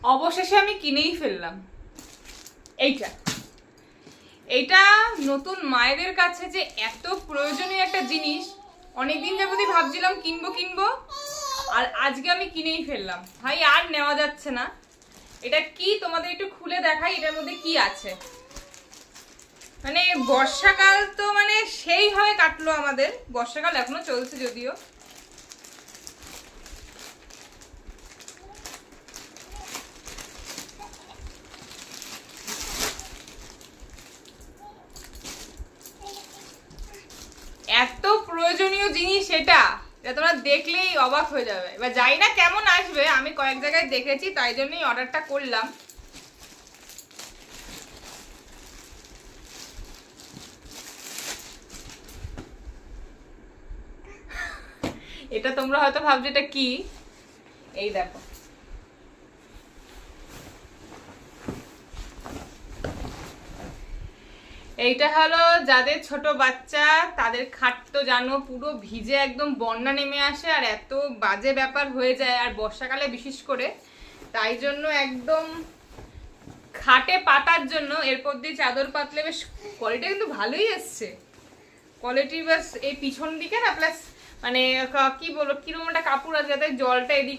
অবশেষে আমি কিনেই ফেললাম এইটা। এইটা নতুন মায়েদের কাছে যে এত প্রয়োজনীয় একটা জিনিস, অনেকদিন যাবতই ভাবছিলাম কিনবো কিনবো, আর আজকে আমি কিনেই ফেললাম ভাই, আর নেওয়া যাচ্ছে না। এটা কি তোমাদের একটু খুলে দেখাই এটার মধ্যে কি আছে। মানে বর্ষাকাল তো মানে সেইভাবে কাটলো আমাদের, বর্ষাকাল এখনো চলছে যদিও। এত প্রয়োজনীয় জিনিস এটা, এটা তোমরা দেখলেই অবাক হয়ে যাবে। এবার জানি না কেমন আসবে, আমি কয়েক জায়গায় দেখেছি তাই জন্যই অর্ডারটা করলাম। এটা তোমরা হয়তো ভাবছো এটা কি, এই দেখো। এইটা হলো যাদের ছোট বাচ্চা তাদের খাট তো জানো পুরো ভিজে একদম বন্যা নেমে আসে, আর এত বাজে ব্যাপার হয়ে যায়, আর বর্ষাকালে বিশেষ করে। তাই জন্য একদম খাটে পাতার জন্য এরপর দিয়ে চাদর পাতলে বেশ কোয়ালিটি কিন্তু ভালোই এসছে। কোয়ালিটি বাস এই পিছন দিকে না, প্লাস মানে কি বলবো, কিরকম একটা কাপড় আছে যাতে জলটা এদিক